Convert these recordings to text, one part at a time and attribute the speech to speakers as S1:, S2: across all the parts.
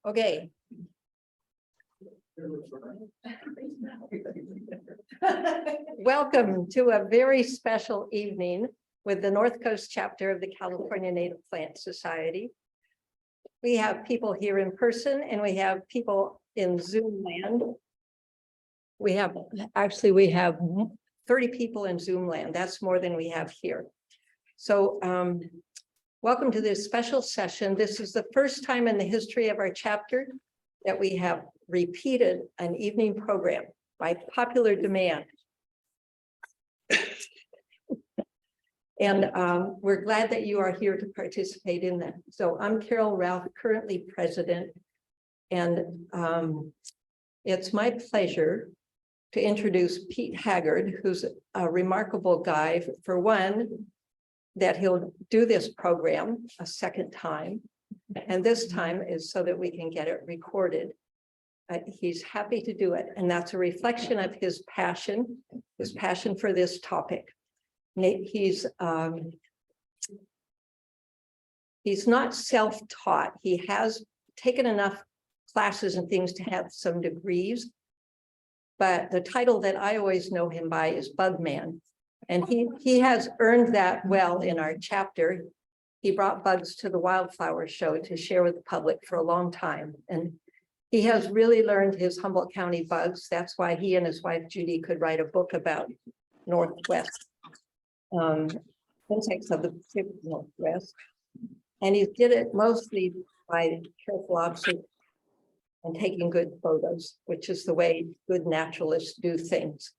S1: Okay. Welcome to a very special evening with the North Coast chapter of the California Native Plant Society. We have people here in person and we have people in Zoom land. We have 30 people in Zoom land. That's more than we have here. So welcome to this special session. This is the first time in the history of our chapter that we have repeated an evening program by popular demand. And we're glad that you are here to participate in that. So I'm Carol Ralph, currently president, and it's my pleasure to introduce Pete Haggard, who's a remarkable guy. For one, that he'll do this program a second time, and this time is so that we can get it recorded. He's happy to do it, and that's a reflection of his passion for this topic. He's not self-taught. He has taken enough classes and things to have some degrees, but the title that I always know him by is Bug Man, and he has earned that well in our chapter. He brought bugs to the wildflower show to share with the public for a long time, and he has really learned his Humboldt County bugs. That's why he and his wife Judy could write a book about Northwest insects of the Pacific Northwest, and he did it mostly by careful observation and taking good photos, which is the way good naturalists do things.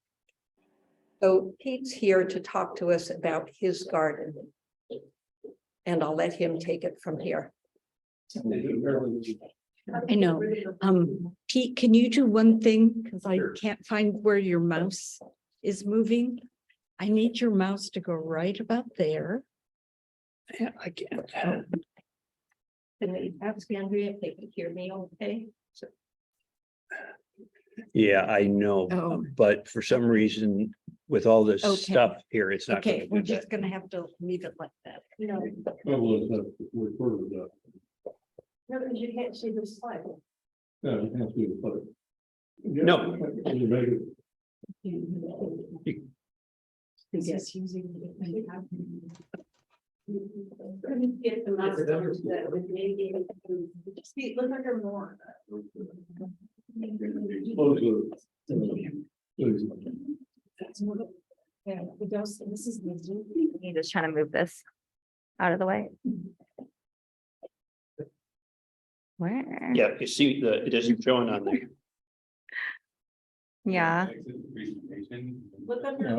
S1: So Pete's here to talk to us about his garden, and I'll let him take it from here.
S2: I know. Pete, can you do one thing? Because I can't find where your mouse is moving. I need your mouse to go right about there.
S3: Yeah, I can't.
S1: Can we ask Andrea if they can hear me okay?
S3: Yeah, I know,
S2: Oh.
S3: but for some reason, with all this
S2: Okay.
S3: stuff here, it's not.
S2: Okay,
S3: gonna
S2: we're
S3: do
S2: just
S3: that.
S2: gonna have to leave it like that.
S1: No, because you can't see the slide.
S3: No.
S2: Is this using?
S1: Couldn't get the mouse that would maybe speak, look at her more.
S2: Yeah, this is the Zoom.
S4: You just trying to move this out of the way. Where?
S3: Yeah, you see, it isn't showing on there.
S4: Yeah.
S1: Look at her.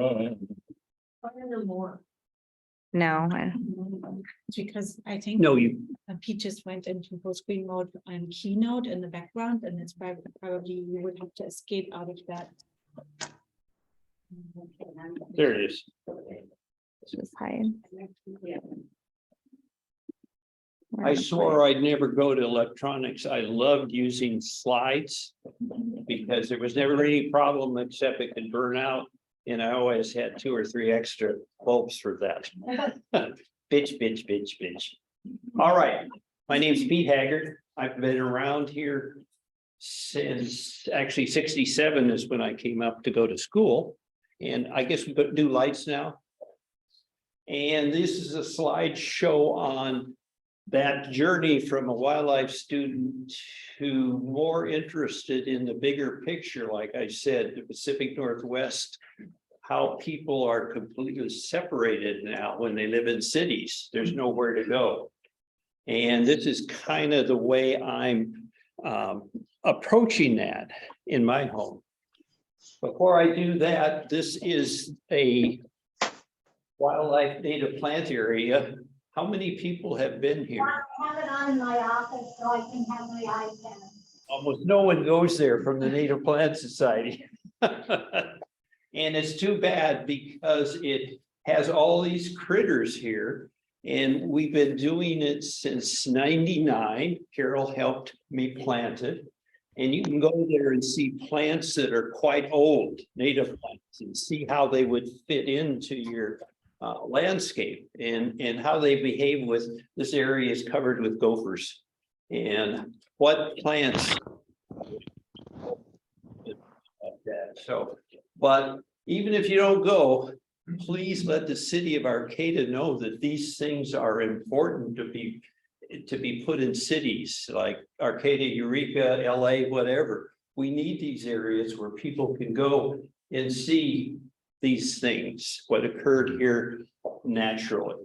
S1: Look at her more.
S4: No.
S2: It's because I think
S3: No, you,
S2: Pete just went into full screen mode on Keynote in the background, and it's probably you would have to escape out of that.
S3: there it is.
S4: Just hide.
S3: I swore I'd never go to electronics. I loved using slides because there was never any problem except it could burn out. And I always had 2 or 3 extra bulbs for that. Bitch. All right, my name's Pete Haggard. I've been around here since actually 67 is when I came up to go to school. And I guess we do lights now. And this is a slideshow on that journey from a wildlife student to more interested in the bigger picture. Like I said, the Pacific Northwest, how people are completely separated now when they live in cities. There's nowhere to go. And this is kind of the way I'm approaching that in my home. Before I do that, this is a wildlife native plant area. How many people have been here?
S5: I have it on in my office so I can have my iPad.
S3: Almost no one goes there from the Native Plant Society. And it's too bad because it has all these critters here. And we've been doing it since '99. Carol helped me plant it. And you can go there and see plants that are quite old, native plants, and see how they would fit into your landscape and how they behave with, this area is covered with gophers. and what plants. So, but even if you don't go, please let the city of Arcata know that these things are important to be put in cities like Arcata, Eureka, LA, whatever. We need these areas where people can go and see these things, what occurred here naturally.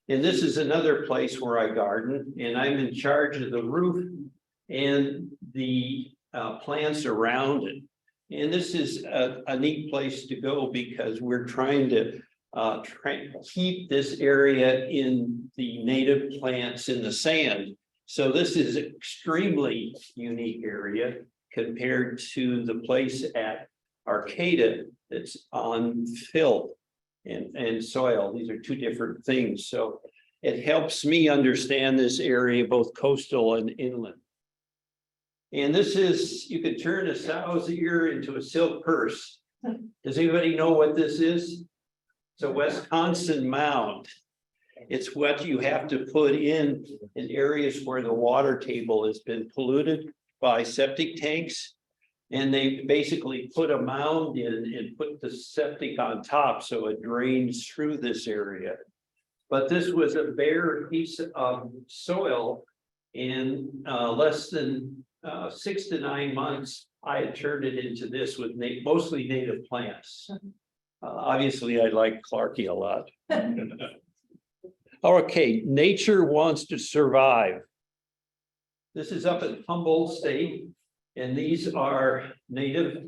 S3: And this is another place where I garden, and I'm in charge of the roof and the plants around it. And this is a neat place to go because we're trying to keep this area in the native plants in the sand. So this is an extremely unique area compared to the place at Arcata that's on fill and soil. These are two different things. So it helps me understand this area, both coastal and inland. And this is, you could turn a sow's ear into a silk purse. Does anybody know what this is? It's a Wisconsin mound. It's what you have to put in areas where the water table has been polluted by septic tanks. And they basically put a mound in and put the septic on top so it drains through this area. But this was a bare piece of soil in less than 6 to 9 months. I had turned it into this with mostly native plants. Obviously, I like Clarkie a lot. Okay, nature wants to survive. This is up in Humboldt State, and these are native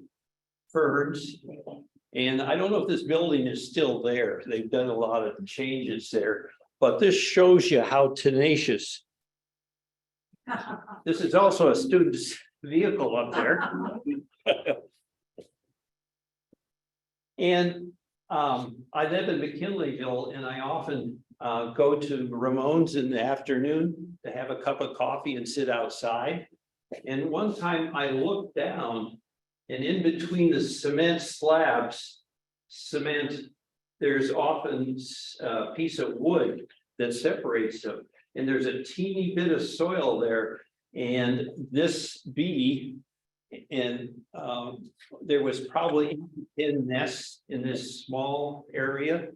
S3: ferns. And I don't know if this building is still there. They've done a lot of changes there, but this shows you how tenacious. This is also a student's vehicle up there. And I live in McKinleyville, and I often go to Ramon's in the afternoon to have a cup of coffee and sit outside. And one time I looked down, and in between the cement slabs, there's often a piece of wood that separates them. And there's a teeny bit of soil there. And this bee, and there was probably 10 nests in this small area.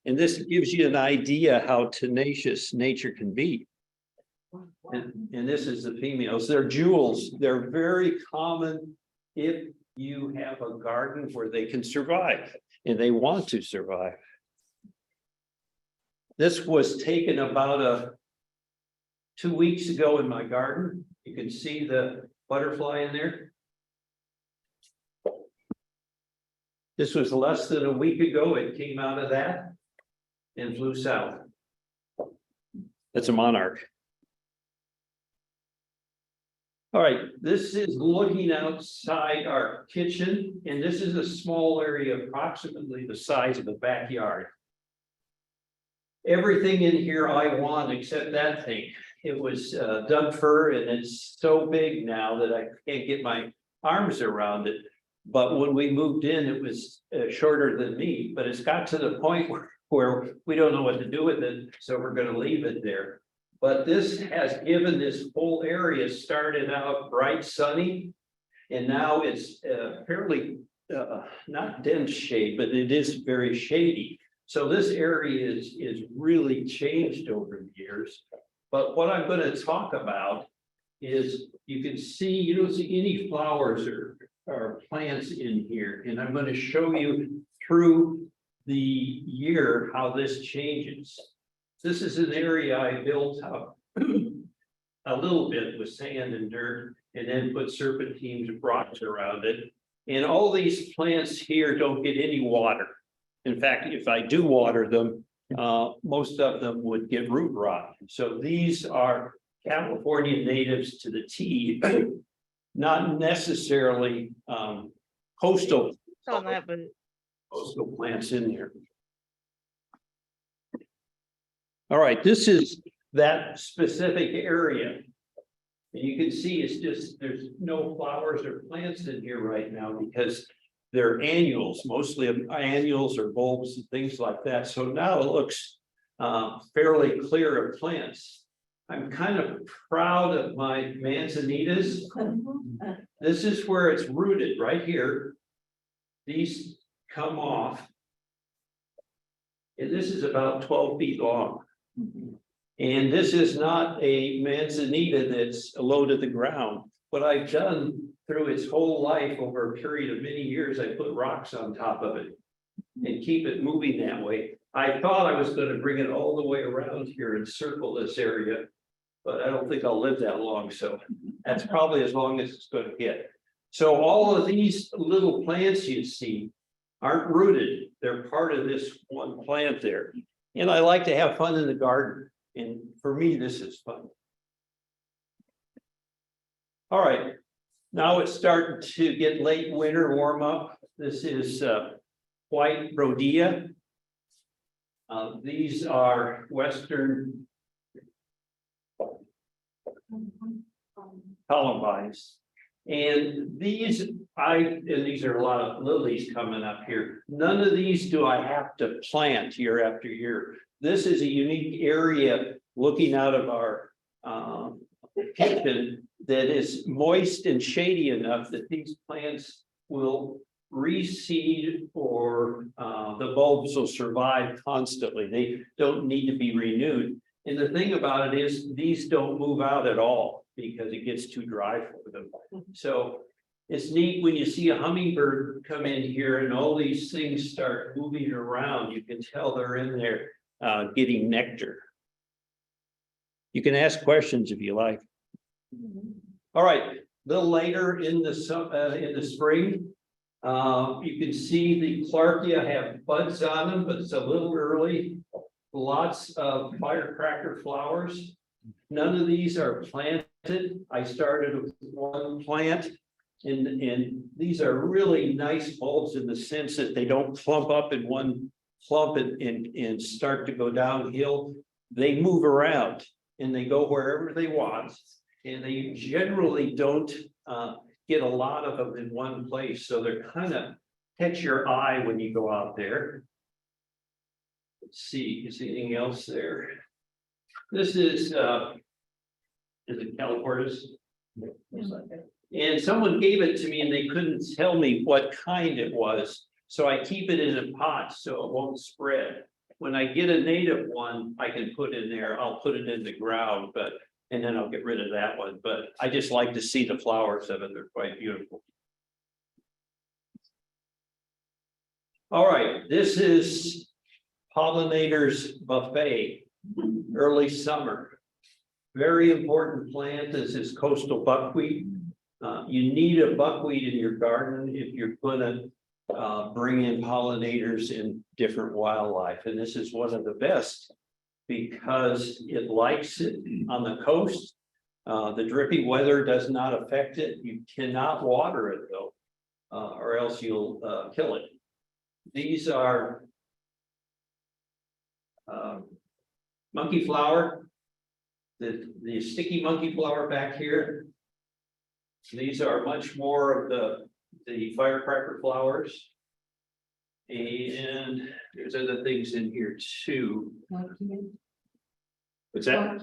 S3: And this gives you an idea how tenacious nature can be. And this is the females. They're jewels. They're very common if you have a garden where they can survive and they want to survive. This was taken about 2 weeks ago in my garden. You can see the butterfly in there. This was less than a week ago. It came out of that and flew south. That's a monarch. All right, this is looking outside our kitchen, and this is a small area, approximately the size of a backyard. Everything in here I want except that thing. It was Doug fir, and it's so big now that I can't get my arms around it. But when we moved in, it was shorter than me, but it's got to the point where we don't know what to do with it, so we're going to leave it there. But this has given this whole area, started out bright sunny, and now it's fairly not dense shade, but it is very shady. So this area is really changed over the years. But what I'm going to talk about is, you can see, you don't see any flowers or plants in here. And I'm going to show you through the year how this changes. This is an area I built up a little bit with sand and dirt, and then put serpentine rocks around it. And all these plants here don't get any water. In fact, if I do water them, most of them would get root rot. So these are California natives to the T, not necessarily coastal plants in there. All right, this is that specific area. And you can see it's just, there's no flowers or plants in here right now because they're annuals, mostly annuals or bulbs and things like that. So now it looks fairly clear of plants. I'm kind of proud of my manzanitas. This is where it's rooted, right here. These come off. And this is about 12 feet long. And this is not a manzanita that's low to the ground. What I've done through its whole life over a period of many years, I put rocks on top of it and keep it moving that way. I thought I was going to bring it all the way around here and circle this area, but I don't think I'll live that long. So that's probably as long as it's going to get. So all of these little plants you see aren't rooted. They're part of this one plant there. And I like to have fun in the garden. And for me, this is fun. All right, now it's starting to get late winter, warm up. This is white rhodea. These are Western columbines. And these are a lot of lilies coming up here. None of these do I have to plant year after year. This is a unique area looking out of our kitchen that is moist and shady enough that these plants will reseed, or the bulbs will survive constantly. They don't need to be renewed. And the thing about it is these don't move out at all because it gets too dry for them. So it's neat when you see a hummingbird come in here and all these things start moving around. You can tell they're in there getting nectar. You can ask questions if you like. All right, a little later in the spring, you can see the Clarkia have buds on them, but it's a little early. Lots of firecracker flowers. None of these are planted. I started with one plant, and these are really nice bulbs in the sense that they don't clump up in one clump and start to go downhill. They move around and they go wherever they want, and they generally don't get a lot of them in one place. So they're kind of catch your eye when you go out there. Let's see, is anything else there? This is it Californis? And someone gave it to me and they couldn't tell me what kind it was. So I keep it in a pot so it won't spread. When I get a native one, I can put in there. I'll put it in the ground, and then I'll get rid of that one. But I just like to see the flowers of it. They're quite beautiful. All right, this is pollinators buffet, early summer. Very important plant. This is coastal buckwheat. You need a buckwheat in your garden if you're going to bring in pollinators and different wildlife. And this is one of the best because it likes it on the coast. The drippy weather does not affect it. You cannot water it though, or else you'll kill it. These are monkey flower, the sticky monkey flower back here. These are much more of the firecracker flowers. And there's other things in here too. What's that?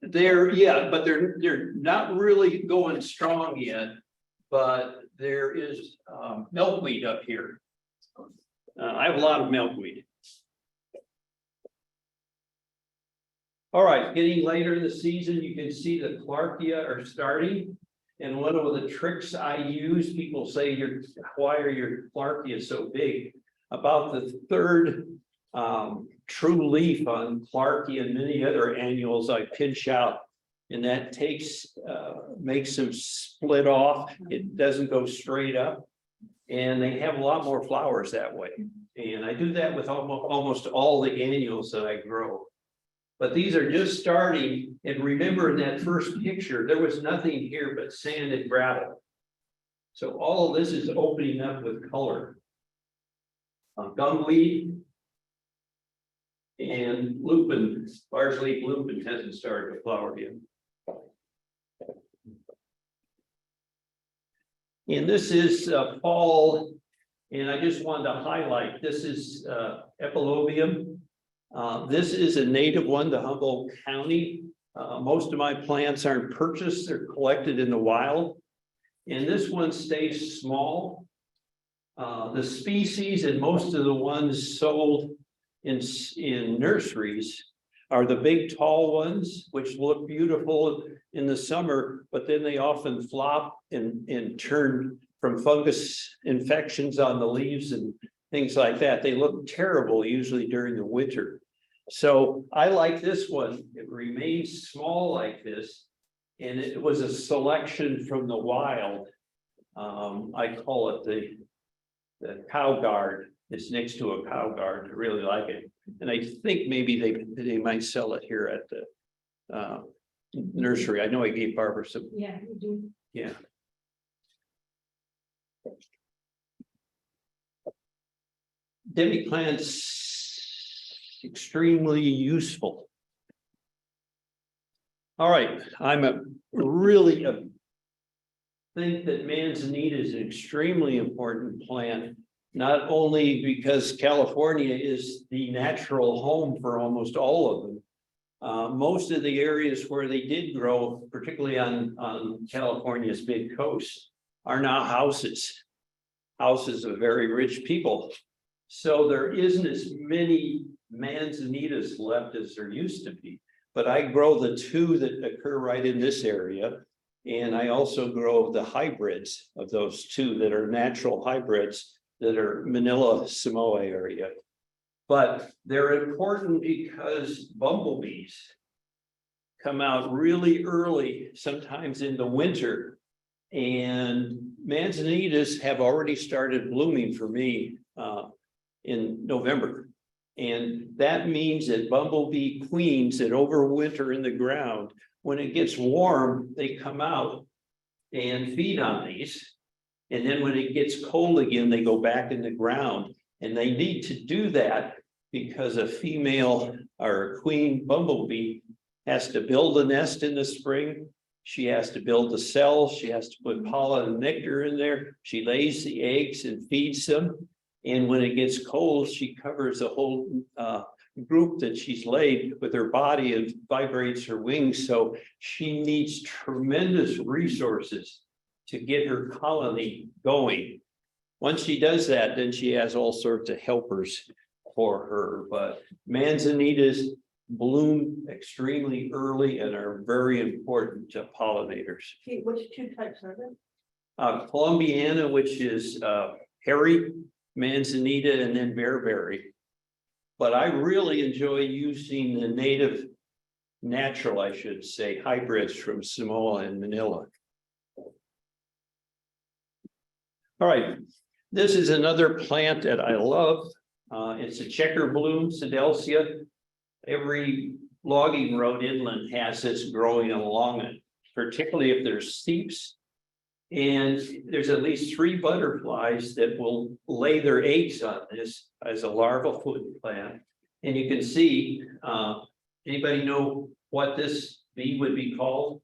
S3: But they're not really going strong yet, but there is milkweed up here. I have a lot of milkweed. All right, getting later in the season, you can see the Clarkia are starting. And one of the tricks I use, people say, why are your Clarkia so big? About the third true leaf on Clarkia and many other annuals I pinch out. And that makes them split off. It doesn't go straight up. And they have a lot more flowers that way. And I do that with almost all the annuals that I grow. But these are just starting, and remember in that first picture, there was nothing here but sand and gravel. So all of this is opening up with color. Gumweed and lupin, large-leaf lupin hasn't started to flower yet. And this is fall, and I just wanted to highlight, this is epilobium. This is a native one to Humboldt County. Most of my plants aren't purchased, they're collected in the wild. And this one stays small. The species and most of the ones sold in nurseries are the big tall ones, which look beautiful in the summer, but then they often flop and turn from fungus infections on the leaves and things like that. They look terrible usually during the winter. So I like this one. It remains small like this. And it was a selection from the wild. I call it the cow guard. It's next to a cow guard. I really like it. And I think maybe they might sell it here at the nursery. I know I gave Barbara some.
S1: Yeah, you do.
S3: Yeah. Demi plants extremely useful. All right, think that manzanita is an extremely important plant, not only because California is the natural home for almost all of them. Most of the areas where they did grow, particularly on California's big coast, are now houses of very rich people. So there isn't as many manzanitas left as there used to be. But I grow the two that occur right in this area. And I also grow the hybrids of those two that are natural hybrids that are Manila, Samoa area. But they're important because bumblebees come out really early, sometimes in the winter. And manzanitas have already started blooming for me in November. And that means that bumblebee queens that overwinter in the ground, when it gets warm, they come out and feed on these. And then when it gets cold again, they go back in the ground. And they need to do that because a female or a queen bumblebee has to build a nest in the spring. She has to build the cells. She has to put pollen and nectar in there. She lays the eggs and feeds them. And when it gets cold, she covers the whole group that she's laid with her body and vibrates her wings. So she needs tremendous resources to get her colony going. Once she does that, then she has all sorts of helpers for her. But manzanitas bloom extremely early and are very important to pollinators.
S1: Okay, which two types are there?
S3: Columbiana, which is hairy manzanita, and then bearberry. But I really enjoy using the native, natural, I should say, hybrids from Samoa and Manila. All right, this is another plant that I love. It's a checker bloom, Sedelcia. Every logging road inland has this growing along it, particularly if there's steeps. And there's at least 3 butterflies that will lay their eggs on this as a larval food plant. And you can see, anybody know what this bee would be called?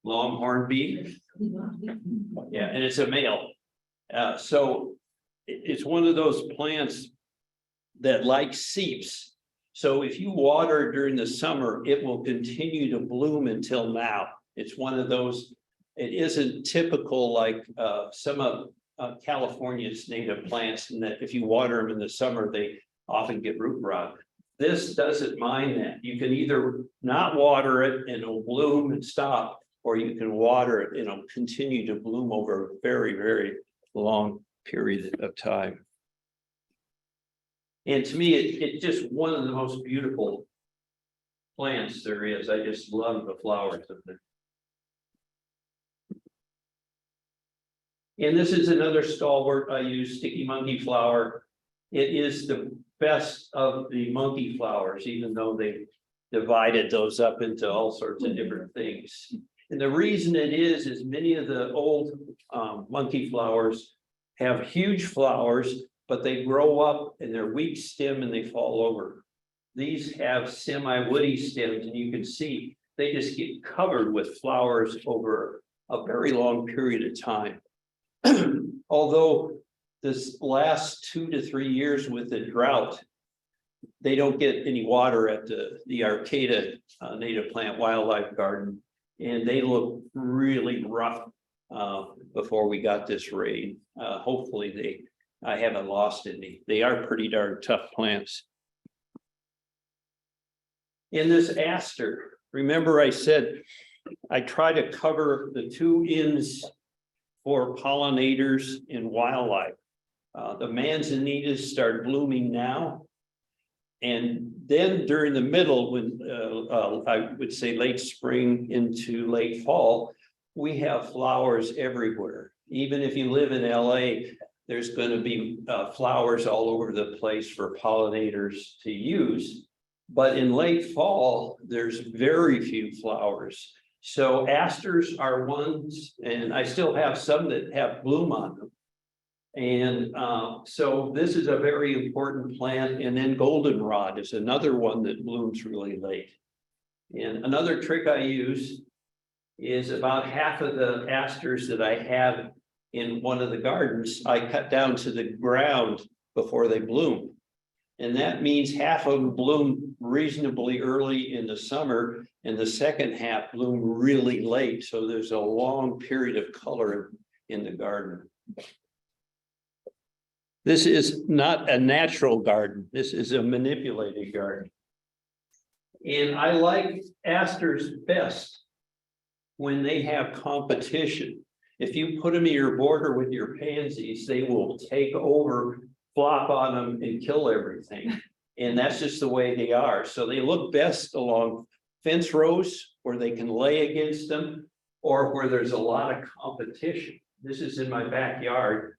S3: Longhorn bee. Yeah, and it's a male. So it's one of those plants that like seeps. So if you water during the summer, it will continue to bloom until now. It's one of those, it isn't typical like some of California's native plants, in that if you water them in the summer, they often get root rot. This doesn't mind that. You can either not water it and it'll bloom and stop, or you can water it and it'll continue to bloom over a very, very long period of time. And to me, it's just one of the most beautiful plants there is. I just love the flowers of it. And this is another stalwart I use, sticky monkey flower. It is the best of the monkey flowers, even though they divided those up into all sorts of different things. And the reason it is many of the old monkey flowers have huge flowers, but they grow up and they're weak stem and they fall over. These have semi-woody stems, and you can see they just get covered with flowers over a very long period of time. Although this last 2 to 3 years with the drought, they don't get any water at the Arcata Native Plant Wildlife Garden. And they look really rough before we got this raid. Hopefully I haven't lost any. They are pretty darn tough plants. In this aster, remember I said I try to cover the two ends for pollinators and wildlife. The manzanitas start blooming now. And then during the middle, when I would say late spring into late fall, we have flowers everywhere. Even if you live in LA, there's going to be flowers all over the place for pollinators to use. But in late fall, there's very few flowers. So asters are ones, and I still have some that have bloom on them. And so this is a very important plant. And then goldenrod is another one that blooms really late. And another trick I use is about half of the asters that I have in one of the gardens, I cut down to the ground before they bloom. And that means half of them bloom reasonably early in the summer, and the second half bloom really late. So there's a long period of color in the garden. This is not a natural garden. This is a manipulated garden. And I like asters best when they have competition. If you put them in your border with your pansies, they will take over, flop on them and kill everything. And that's just the way they are. So they look best along fence rows where they can lay against them, or where there's a lot of competition. This is in my backyard,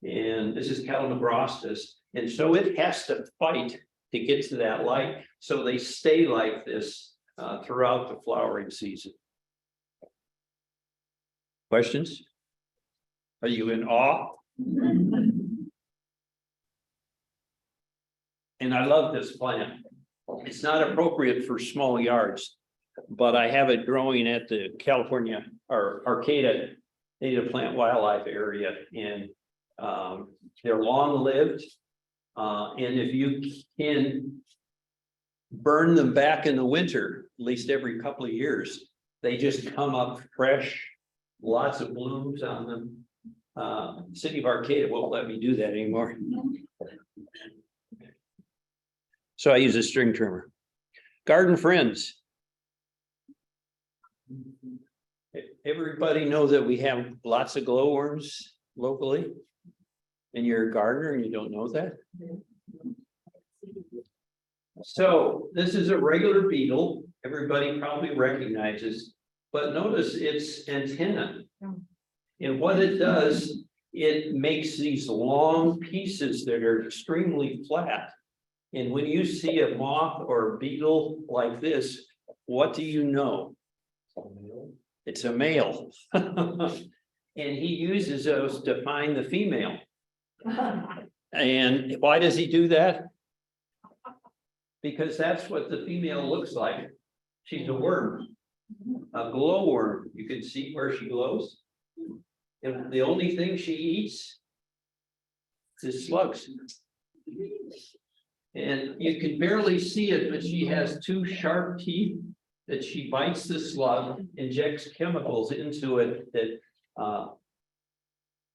S3: and this is Calamagrostis. And so it has to fight to get to that light. So they stay like this throughout the flowering season. Questions? Are you in awe? And I love this plant. It's not appropriate for small yards, but I have it growing at the California or Arcata Native Plant Wildlife area, and they're long-lived. And if you can burn them back in the winter, at least every couple of years, they just come up fresh, lots of blooms on them. City of Arcata won't let me do that anymore. So I use a string trimmer. Garden friends. Everybody know that we have lots of glowworms locally, and you're a gardener and you don't know that. So this is a regular beetle. Everybody probably recognizes, but notice its antenna. And what it does, it makes these long pieces that are extremely flat. And when you see a moth or a beetle like this, what do you know? It's a male. And he uses those to find the female. And why does he do that? Because that's what the female looks like. She's a worm, a glowworm. You can see where she glows. And the only thing she eats is slugs. And you can barely see it, but she has two sharp teeth that she bites the slug, injects chemicals into it that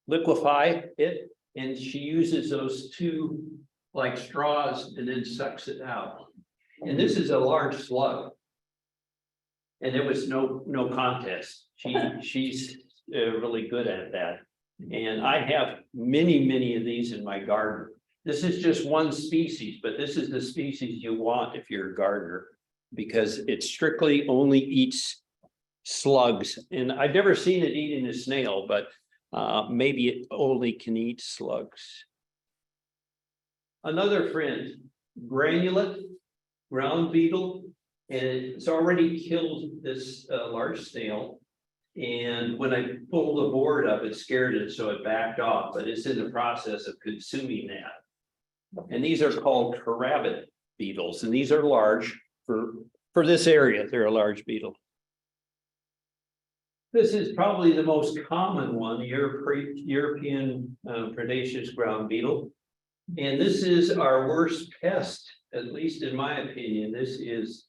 S3: liquefy it, and she uses those two like straws and then sucks it out. And this is a large slug. And there was no contest. She's really good at that. And I have many of these in my garden. This is just one species, but this is the species you want if you're a gardener, because it strictly only eats slugs. And I've never seen it eating a snail, but maybe it only can eat slugs. Another friend, granulate ground beetle, and it's already killed this large snail. And when I pulled the board up, it scared it, so it backed off, but it's in the process of consuming that. And these are called carabid beetles, and these are large for this area. They're a large beetle. This is probably the most common one, the European predaceous ground beetle. And this is our worst pest at least in my opinion, this is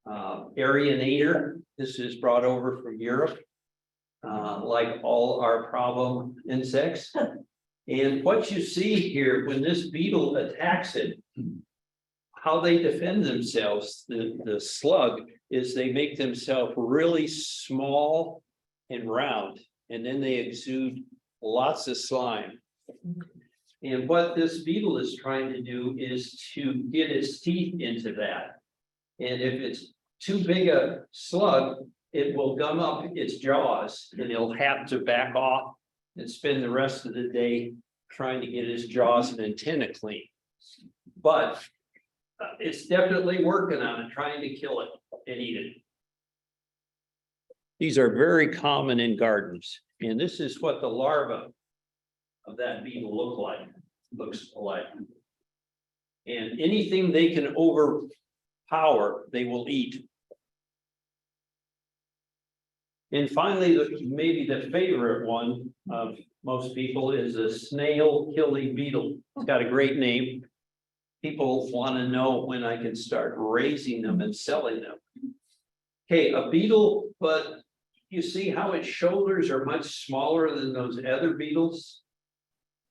S3: Arionator. This is brought over from Europe. Like all our problem insects. And what you see here, when this beetle attacks it, how they defend themselves, the slug, is they make themselves really small and round, and then they exude lots of slime. And what this beetle is trying to do is to get its teeth into that. And if it's too big a slug, it will gum up its jaws and it'll have to back off and spend the rest of the day trying to get his jaws and antenna clean. But it's definitely working on it, trying to kill it and eat it. These are very common in gardens, and this is what the larva of that beetle looks like. And anything they can overpower, they will eat. And finally, maybe the favorite one of most people is a snail killing beetle. It's got a great name. People want to know when I can start raising them and selling them. Okay, a beetle, but you see how its shoulders are much smaller than those other beetles?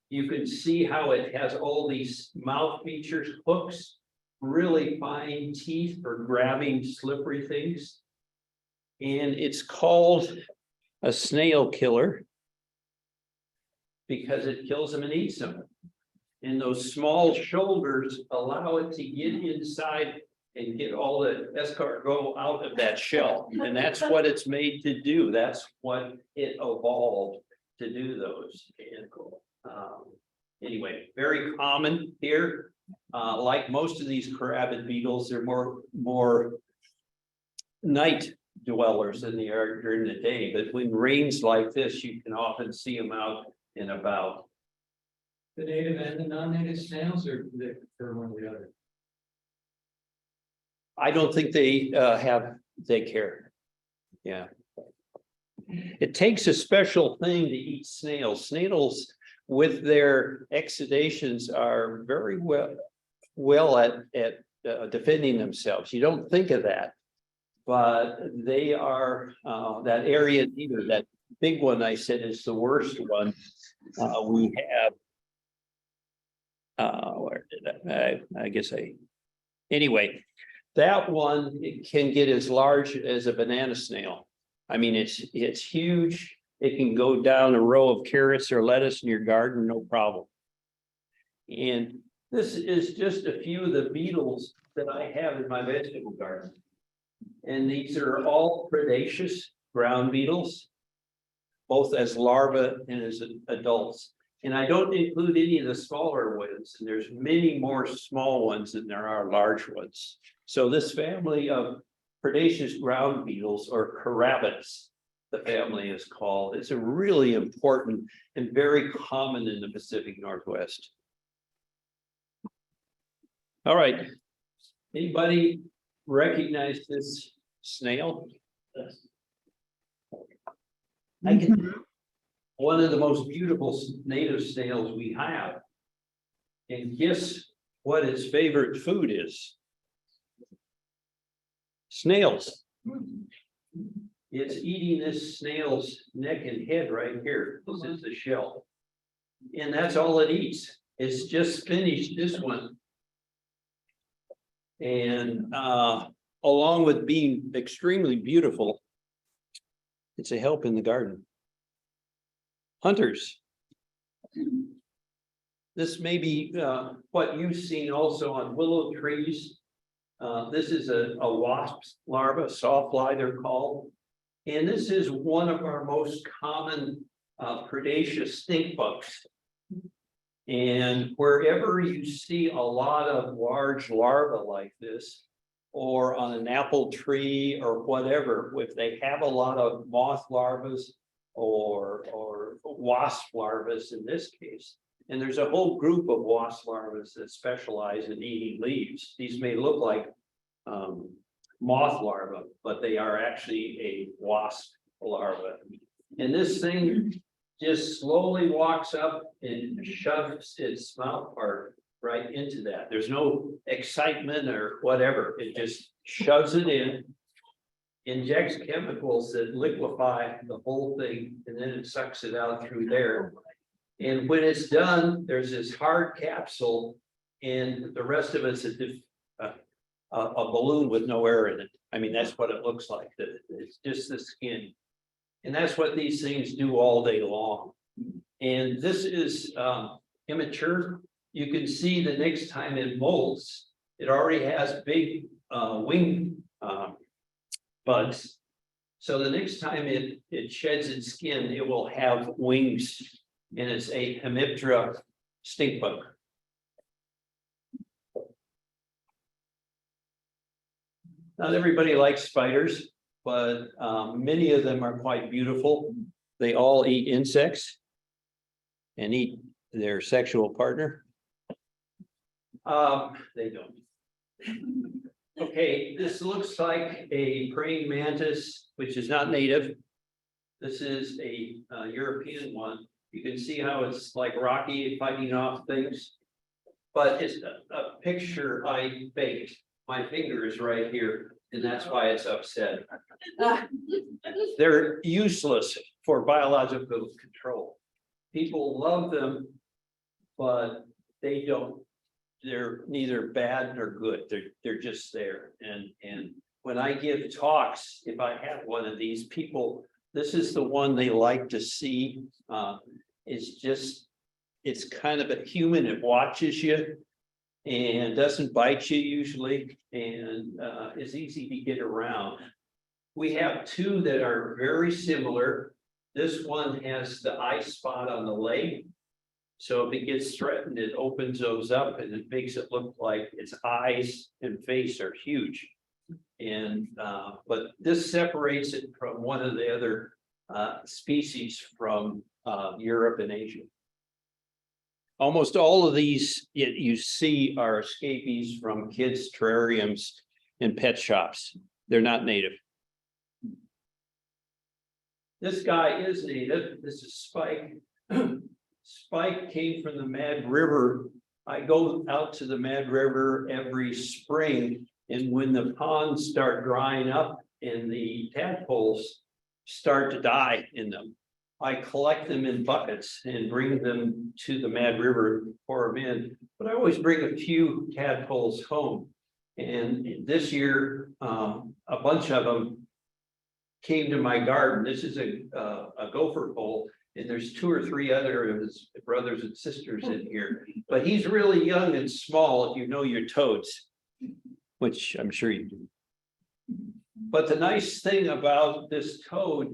S3: You can see how it has all these mouth features, hooks, really fine teeth for grabbing slippery things. And it's called a snail killer because it kills them and eats them. And those small shoulders allow it to get inside and get all the escargot out of that shell. And that's what it's made to do. That's what it evolved to do those. And anyway, very common here. Like most of these carabid beetles, they're more night dwellers in the area during the day, but when rains like this, you can often see them out and about.
S6: The native and the non-native snails, or they prefer one or the other?
S3: I don't think they care. Yeah. It takes a special thing to eat snails. Snails with their exudations are very well at defending themselves. You don't think of that. But they are that area, either that big one I said is the worst one. We have where did I guess anyway, that one, it can get as large as a banana snail. I mean, it's huge. It can go down a row of carrots or lettuce in your garden, no problem. And this is just a few of the beetles that I have in my vegetable garden. And these are all predaceous ground beetles, both as larvae and as adults. And I don't include any of the smaller ones. And there's many more small ones than there are large ones. So this family of predaceous ground beetles, or carabids, the family is called, it's a really important and very common in the Pacific Northwest. All right. Anybody recognize this snail? I can, one of the most beautiful native snails we have. And guess what its favorite food is? Snails. It's eating this snail's neck and head right here. This is the shell. And that's all it eats. It's just finished this one. And along with being extremely beautiful, it's a help in the garden. Hunters. This may be what you've seen also on willow trees. This is a wasp larva, sawfly they're called. And this is one of our most common predaceous stink bugs. And wherever you see a lot of large larvae like this, or on an apple tree or whatever, if they have a lot of moth larvae or wasp larvae in this case, and there's a whole group of wasp larvae that specialize in eating leaves. These may look like moth larvae, but they are actually a wasp larva. And this thing just slowly walks up and shoves its mouth part right into that. There's no excitement or whatever. It just shoves it in. Injects chemicals that liquefy the whole thing, and then it sucks it out through there. And when it's done, there's this hard capsule, and the rest of it's a balloon with no air in it. I mean, that's what it looks like. It's just the skin. And that's what these things do all day long. And this is immature. You can see the next time it molts, it already has big wing buds. So the next time it sheds its skin, it will have wings, and it's a Hemiptera stink bug. Not everybody likes spiders, but many of them are quite beautiful. They all eat insects and eat their sexual partner. They don't. Okay, this looks like a praying mantis, which is not native. This is a European one. You can see how it's like rocky, fighting off things. But it's a picture I baked. My finger is right here, and that's why it's upset. They're useless for biological control. People love them, but they don't. They're neither bad nor good. They're just there. And when I give talks, if I have one of these people, this is the one they like to see. It's kind of a human. It watches you and doesn't bite you usually, and is easy to get around. We have two that are very similar. This one has the eye spot on the leg. So if it gets threatened, it opens those up and it makes it look like its eyes and face are huge. And but this separates it from one of the other species from Europe and Asia. Almost all of these you see are escapees from kids' terrariums and pet shops. They're not native. This guy is native. This is Spike. Spike came from the Mad River. I go out to the Mad River every spring, and when the ponds start drying up and the tadpoles start to die in them, I collect them in buckets and bring them to the Mad River, pour them in. But I always bring a few tadpoles home. And this year, a bunch of them came to my garden. This is a gopher pole. And there's 2 or 3 other of his brothers and sisters in here, but he's really young and small, if you know your toads, which I'm sure you do. But the nice thing about this toad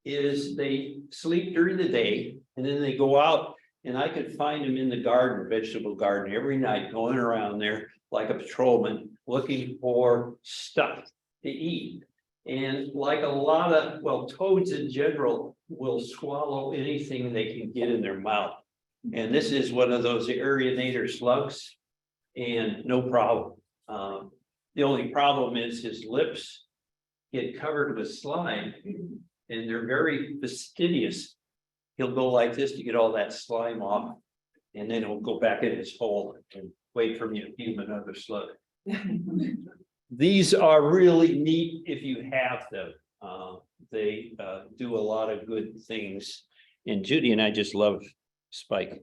S3: is they sleep during the day, and then they go out, and I could find them in the garden, vegetable garden, every night, going around there like a patrolman, looking for stuff to eat. And like a lot of, well, toads in general will swallow anything they can get in their mouth. And this is one of those arenator slugs, and no problem. The only problem is his lips get covered with slime, and they're very fastidious. He'll go like this to get all that slime off, and then he'll go back in his hole and wait for me to feed him another slug. These are really neat if you have them. They do a lot of good things. And Judy and I just love Spike.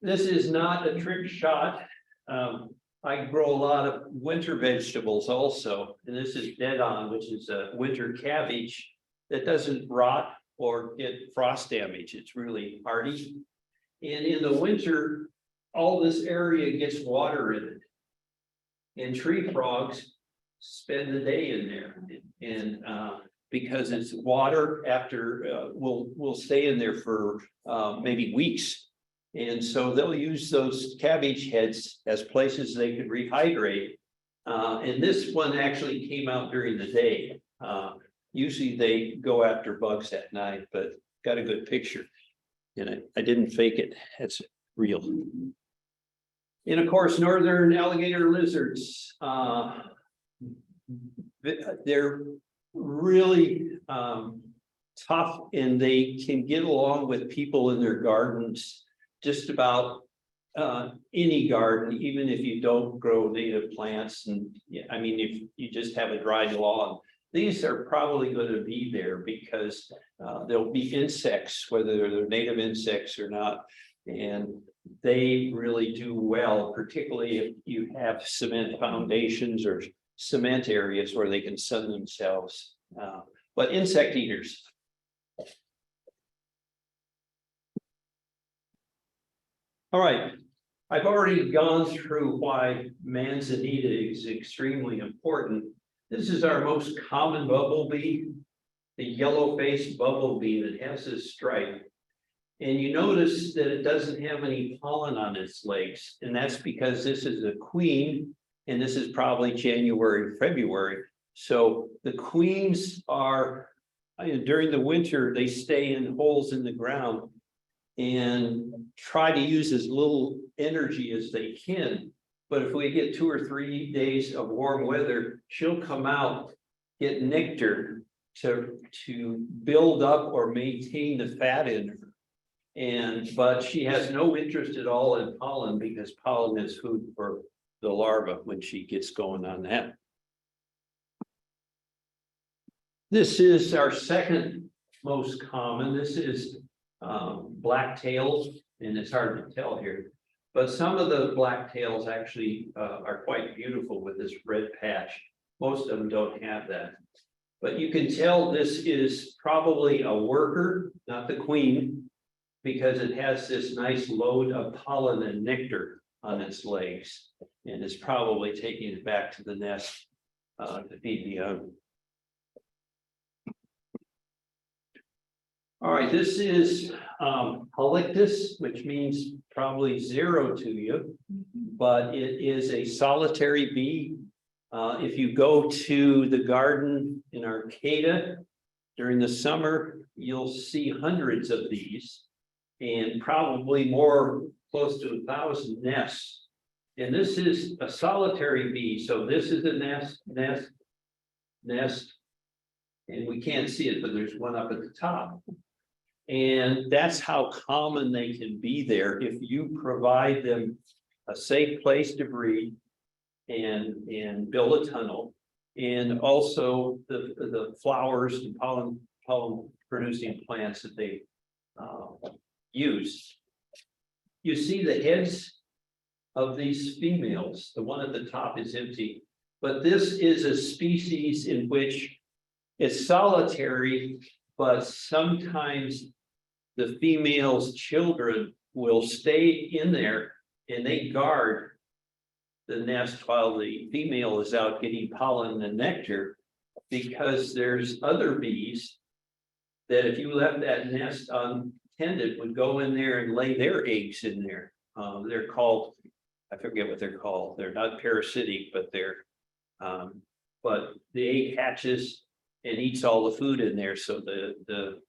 S3: This is not a trick shot. I grow a lot of winter vegetables also. And this is dead on, which is a winter cabbage that doesn't rot or get frost damage. It's really hardy. And in the winter, all this area gets water in it. And tree frogs spend the day in there, and because it's water after will stay in there for maybe weeks. And so they'll use those cabbage heads as places they could rehydrate. And this one actually came out during the day. Usually they go after bugs at night, but got a good picture. And I didn't fake it. That's real. And of course, northern alligator lizards, they're really tough, and they can get along with people in their gardens just about any garden, even if you don't grow native plants and, yeah, I mean, if you just have a dried lawn, these are probably going to be there because there'll be insects, whether they're native insects or not. And they really do well, particularly if you have cement foundations or cement areas where they can sun themselves. But insect eaters. All right, I've already gone through why manzanita is extremely important. This is our most common bumblebee, the yellow-faced bumblebee that has this stripe. And you notice that it doesn't have any pollen on its legs, and that's because this is a queen, and this is probably January, February. So the queens are, during the winter, they stay in holes in the ground and try to use as little energy as they can. But if we get 2 or 3 days of warm weather, she'll come out, get nectar to build up or maintain the fat in her. But she has no interest at all in pollen because pollen is food for the larva when she gets going on that. This is our second most common. This is blacktails, and it's hard to tell here. But some of the blacktails actually are quite beautiful with this red patch. Most of them don't have that. But you can tell this is probably a worker, not the queen, because it has this nice load of pollen and nectar on its legs. And it's probably taking it back to the nest to feed the young. All right, this is Halictus, which means probably 0 to you, but it is a solitary bee. If you go to the garden in Arcata during the summer, you'll see hundreds of these and probably more, close to 1,000 nests. And this is a solitary bee. So this is a nest, and we can't see it, but there's one up at the top. And that's how common they can be there if you provide them a safe place to breed and build a tunnel. And also the flowers and pollen producing plants that they use. You see the heads of these females. The one at the top is empty, but this is a species in which it's solitary, but sometimes the female's children will stay in there and they guard the nest while the female is out getting pollen and nectar, because there's other bees that if you left that nest untended would go in there and lay their eggs in there. They're called, I forget what they're called. They're not parasitic, but but the egg hatches and eats all the food in there, so the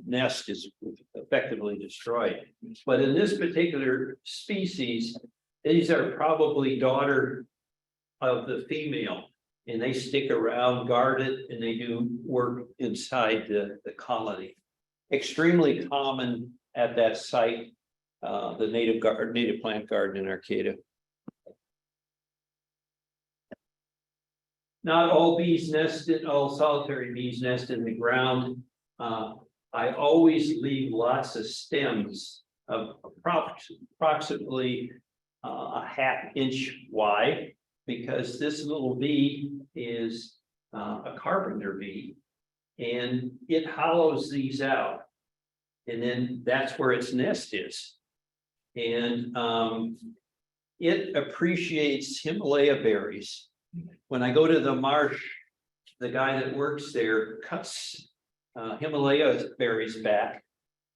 S3: nest is effectively destroyed. But in this particular species, these are probably daughter of the female, and they stick around, guard it, and they do work inside the colony. Extremely common at that site, the native plant garden in Arcata. Not all bees nest in, all solitary bees nest in the ground. I always leave lots of stems of approximately a ½ inch wide, because this little bee is a carpenter bee, and it hollows these out, and then that's where its nest is. And it appreciates Himalaya berries. When I go to the marsh, the guy that works there cuts Himalaya berries back,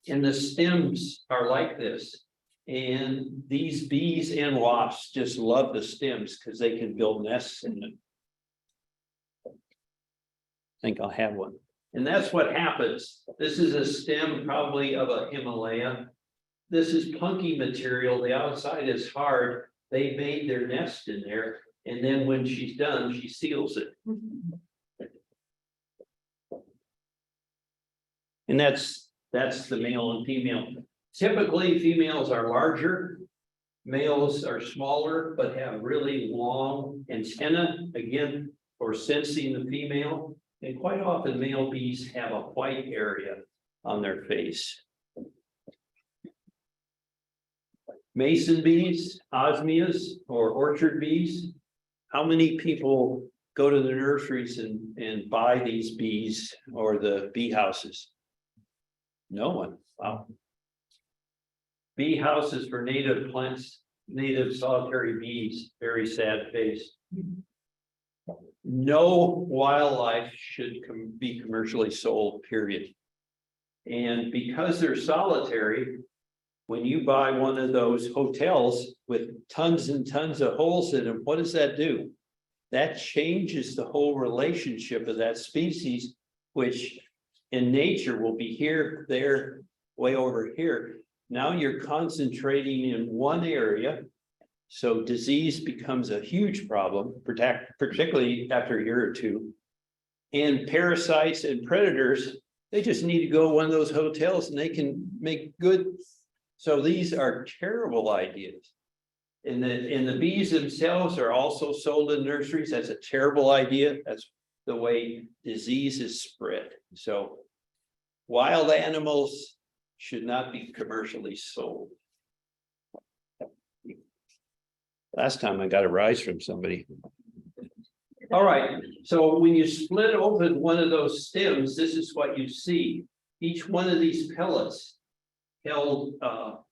S3: and the stems are like this. And these bees and wasps just love the stems because they can build nests in them. I think I'll have one. And that's what happens. This is a stem probably of a Himalaya. This is punky material. The outside is hard. They made their nest in there. And then when she's done, she seals it. And that's the male and female. Typically, females are larger, Males are smaller, but have really long antenna, again, for sensing the female. And quite often male bees have a white area on their face. Mason bees, osmias, or orchard bees. How many people go to the nurseries and buy these bees or the bee houses? No one. Wow. Bee houses for native plants, native solitary bees, very sad face. No wildlife should be commercially sold, period. And because they're solitary, when you buy one of those hotels with tons and tons of holes in them, what does that do? That changes the whole relationship of that species, which in nature will be here, there, way over here. Now you're concentrating in one area. So disease becomes a huge problem, particularly after a year or two. And parasites and predators, they just need to go to one of those hotels and they can make good. So these are terrible ideas. And the bees themselves are also sold in nurseries. That's a terrible idea. That's the way disease is spread. So wild animals should not be commercially sold. Last time I got a rise from somebody. All right, so when you split open one of those stems, this is what you see. Each one of these pellets held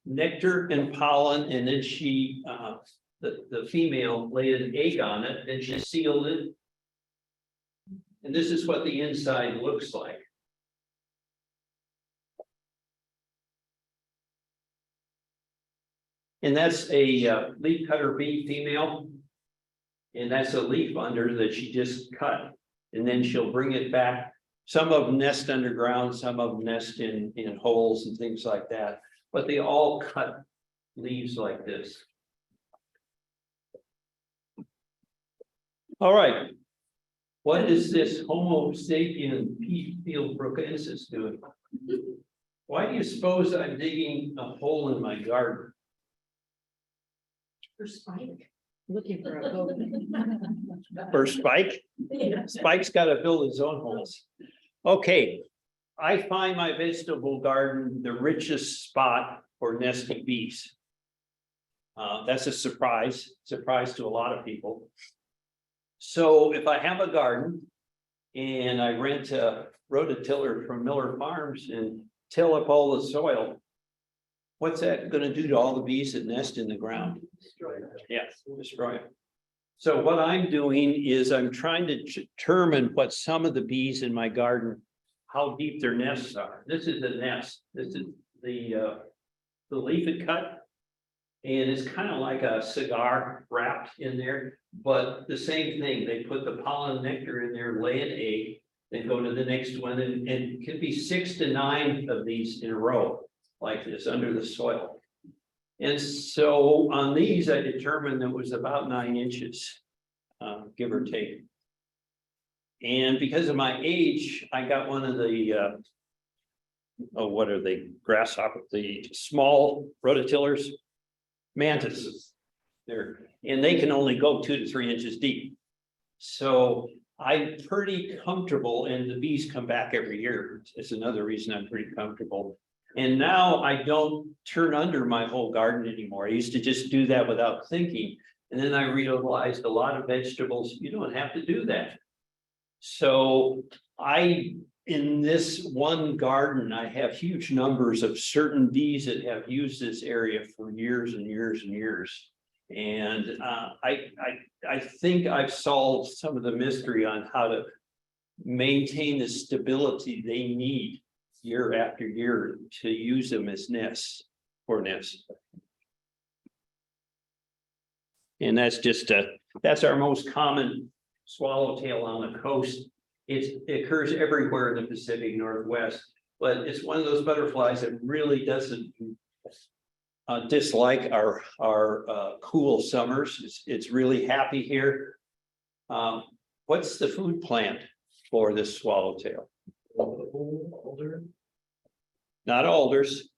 S3: nectar and pollen, and then she, the female laid an egg on it, and she sealed it. And this is what the inside looks like. And that's a leaf cutter bee female. And that's a leaf under that she just cut. And then she'll bring it back. Some of them nest underground, some of them nest in holes and things like that. But they all cut leaves like this. All right. What is this Homo sapien P. Fieldbrookensis doing? Why do you suppose I'm digging a hole in my garden?
S1: For Spike, looking for a boat.
S3: For Spike? Spike's got to build his own holes. Okay, I find my vegetable garden the richest spot for nesting bees. That's a surprise to a lot of people. So if I have a garden and I rent a rototiller from Miller Farms and till up all the soil, what's that going to do to all the bees that nest in the ground? Yes, destroy them. So what I'm doing is I'm trying to determine what some of the bees in my garden, how deep their nests are. This is a nest. This is the leaf it cut. And it's kind of like a cigar wrapped in there, but the same thing. They put the pollen nectar in there, lay an egg, then go to the next one, and it can be 6 to 9 of these in a row like this under the soil. And so on these, I determined it was about 9 inches, give or take. And because of my age, I got one of the, what are they, grasshopper, the small rototillers, mantises. And they can only go 2 to 3 inches deep. So I'm pretty comfortable, and the bees come back every year. It's another reason I'm pretty comfortable. And now I don't turn under my whole garden anymore. I used to just do that without thinking. And then I realized a lot of vegetables, you don't have to do that. So in this one garden, I have huge numbers of certain bees that have used this area for years and years and years. And I think I've solved some of the mystery on how to maintain the stability they need year after year to use them as nests for nests. And that's just that's our most common swallowtail on the coast. It occurs everywhere in the Pacific Northwest, but it's one of those butterflies that really doesn't dislike our cool summers. It's really happy here. What's the food plant for this swallowtail? Alder. Not alders.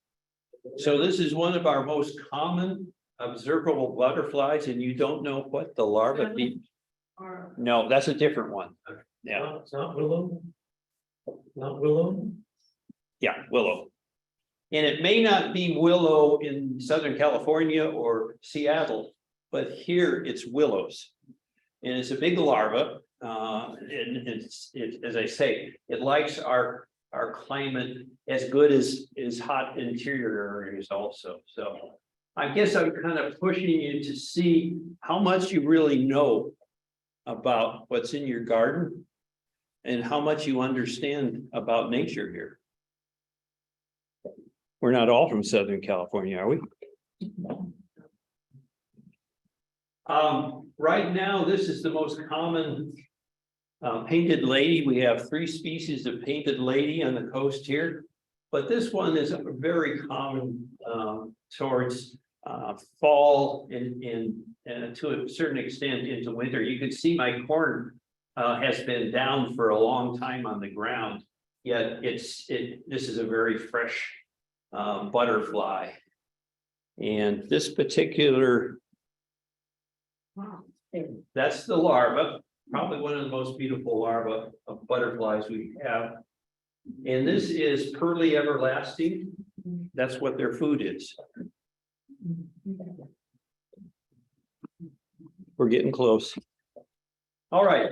S3: So this is one of our most common observable butterflies and you don't know what the larva be? No, that's a different one. Yeah,
S6: It's not willow? Not willow?
S3: yeah, willow. And it may not be willow in Southern California or Seattle, but here it's willows. And it's a big larva, and as I say, it likes our climate as good as hot interior areas also. So I guess I'm kind of pushing you to see how much you really know about what's in your garden and how much you understand about nature here. We're not all from Southern California, are we? Right now, this is the most common painted lady. We have 3 species of painted lady on the coast here. But this one is very common towards fall and to a certain extent into winter. You can see my corn has been down for a long time on the ground. Yet this is a very fresh butterfly. And this particular, that's the larva, probably one of the most beautiful larvae of butterflies we have. And this is pearly everlasting. That's what their food is. We're getting close. All right.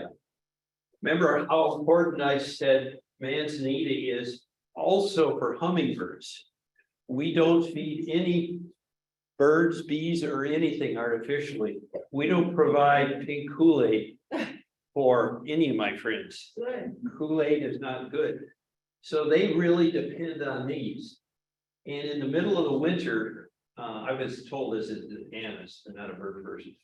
S3: Remember how important I said manzanita is also for hummingbirds. We don't feed any birds, bees, or anything artificially. We don't provide pink Kool-Aid for any of my friends. Kool-Aid is not good. So they really depend on these. And in the middle of the winter, I was told this is an anise, I'm not a bird person.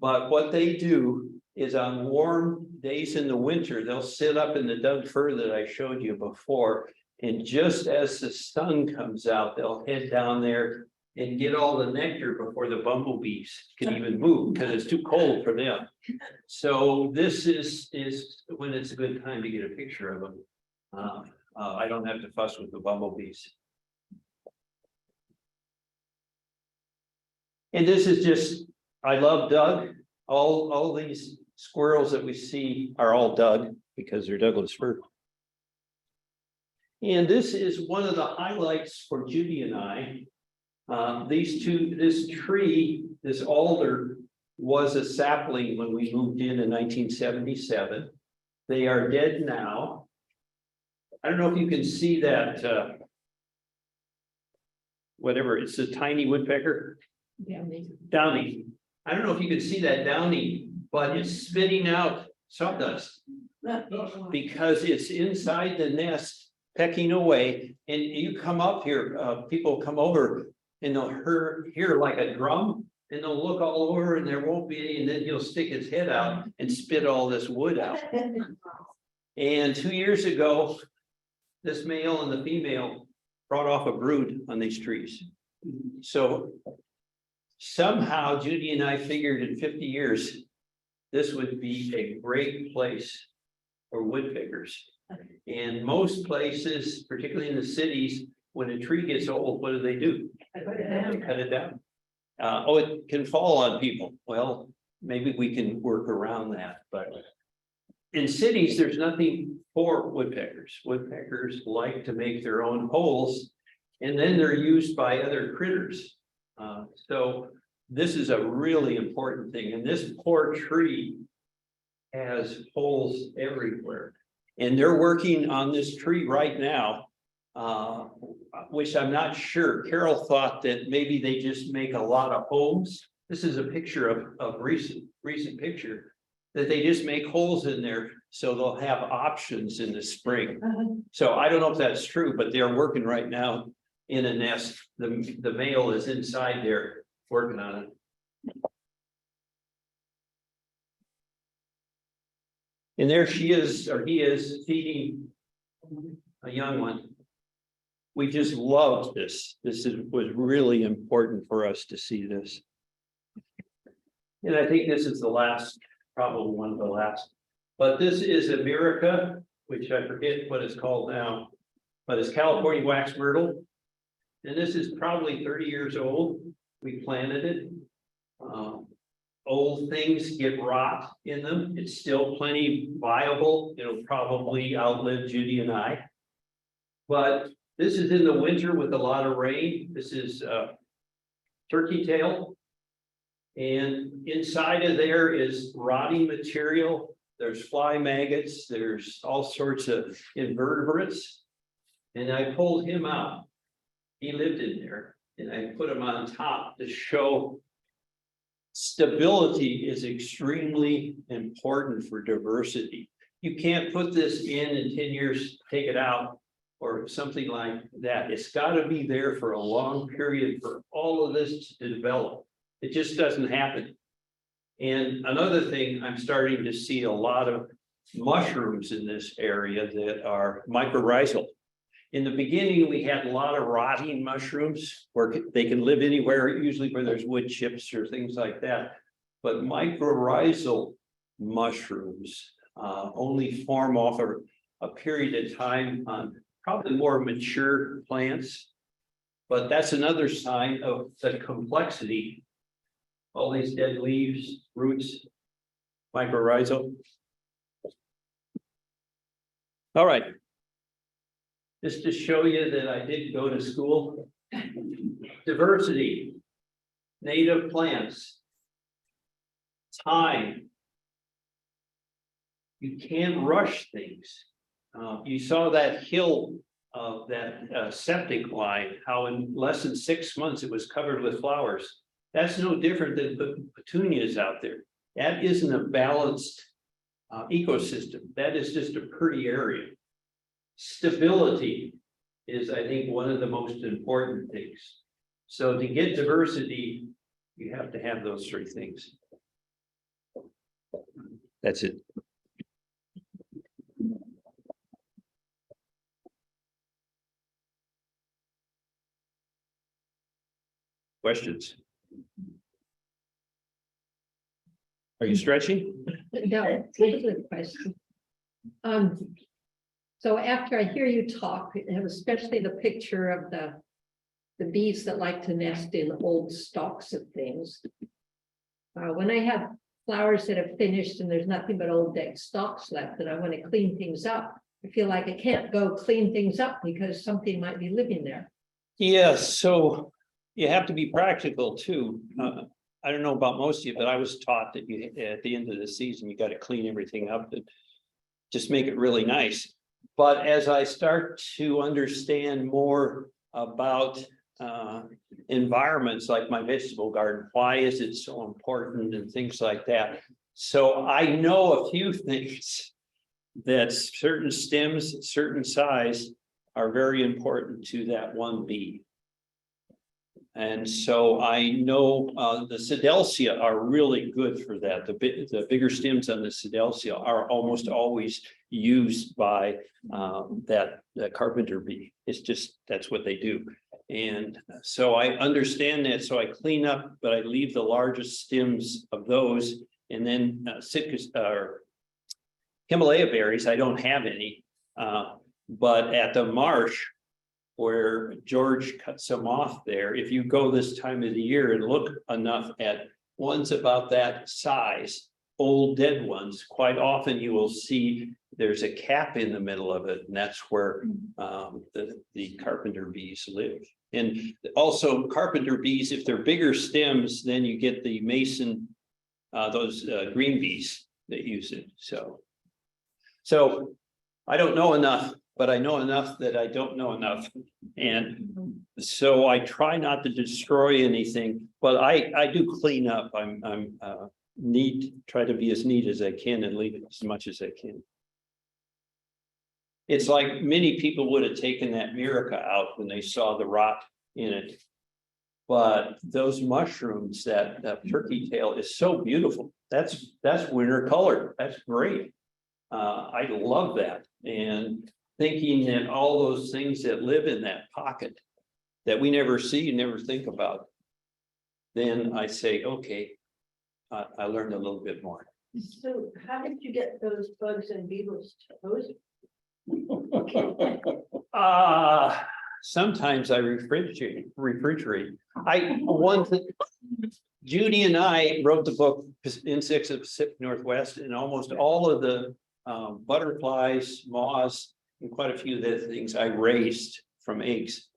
S3: But what they do is on warm days in the winter, they'll sit up in the Doug fir that I showed you before. And just as the sun comes out, they'll head down there and get all the nectar before the bumblebees can even move because it's too cold for them. So this is when it's a good time to get a picture of them. I don't have to fuss with the bumblebees. And this is just, I love Doug. All these squirrels that we see are all Doug because they're Douglas fir. And this is one of the highlights for Judy and I. This tree, this alder, was a sapling when we moved in 1977. They are dead now. I don't know if you can see that, whatever, it's a tiny woodpecker. Downy. I don't know if you can see that downy, but it's spitting out sawdust because it's inside the nest pecking away. And you come up here, people come over and they'll hear like a drum and they'll look all over and there won't be any, and then he'll stick his head out and spit all this wood out. And 2 years ago, this male and the female brought off a brood on these trees. So somehow Judy and I figured in 50 years, this would be a great place for woodpeckers. And most places, particularly in the cities, when a tree gets old, what do? They cut it down. Oh, it can fall on people. Well, maybe we can work around that, but in cities, there's nothing for woodpeckers. Woodpeckers like to make their own holes, and then they're used by other critters. So this is a really important thing. And this poor tree has holes everywhere. And they're working on this tree right now, which I'm not sure. Carol thought that maybe they just make a lot of homes. This is a picture of recent picture that they just make holes in there so they'll have options in the spring. So I don't know if that's true, but they're working right now in a nest. The male is inside there working on it. And there she is, or he is, feeding a young one. We just loved this. Was really important for us to see this. And I think this is the last, probably one of the last. But this is America, which I forget what it's called now, but it's California wax myrtle. And this is probably 30 years old. We planted it. Old things get rot in them. It's still plenty viable. It'll probably outlive Judy and I. But this is in the winter with a lot of rain. This is turkey tail. And inside of there is rotting material. There's fly maggots. There's all sorts of invertebrates. And I pulled him out. He lived in there. And I put him on top to show stability is extremely important for diversity. You can't put this in 10 years, take it out, or something like that. It's got to be there for a long period for all of this to develop. It just doesn't happen. And another thing, I'm starting to see a lot of mushrooms in this area that are mycorrhizal. In the beginning, we had a lot of rotting mushrooms where they can live anywhere, usually where there's wood chips or things like that. But mycorrhizal mushrooms only form off a period of time on probably more mature plants. But that's another sign of the complexity. All these dead leaves, roots, mycorrhizal. All right. Just to show you that I did go to school. Diversity, native plants, time. You can't rush things. You saw that hill of that septic line, how in less than 6 months it was covered with flowers. That's no different than the petunias out there. That isn't a balanced ecosystem. That is just a pretty area. Stability is, I think, one of the most important things. So to get diversity, you have to have those three things. That's it. Questions? Are you stretching?
S1: No, it's a good question. So after I hear you talk, and especially the picture of the bees that like to nest in old stalks of things. When I have flowers that have finished and there's nothing but old dead stalks left and I want to clean things up, I feel like I can't go clean things up because something might be living there.
S3: Yes, so you have to be practical too. I don't know about most of you, but I was taught that you, at the end of the season, you got to clean everything up and just make it really nice. But as I start to understand more about environments like my vegetable garden, why is it so important and things like that. So I know a few things that certain stems, certain size are very important to that one bee. And so I know the Sedelcia are really good for that. The bigger stems on the Sedelcia are almost always used by that carpenter bee. It's just, that's what they do. And so I understand that. So I clean up, but I leave the largest stems of those. And then citrus or Himalaya berries, I don't have any. But at the marsh, where George cuts them off there, if you go this time of the year and look enough at ones about that size, old dead ones, quite often you will see there's a cap in the middle of it, and that's where the carpenter bees live. And also carpenter bees, if they're bigger stems, then you get the mason, those green bees that use it. So I don't know enough, but I know enough that I don't know enough. And so I try not to destroy anything, but I do clean up. I'm try to be as neat as I can and leave it as much as I can. It's like many people would have taken that Miraca out when they saw the rot in it. But those mushrooms, that turkey tail is so beautiful. That's winter color. That's great. I love that. And thinking that all those things that live in that pocket that we never see, never think about, then I say, okay, I learned a little bit more.
S1: So how did you get those bugs and beetles to pose?
S3: sometimes I refrigerate. Judy and I wrote the book Insects of the Pacific Northwest, and almost all of the butterflies, moths, and quite a few of the things I raised from eggs.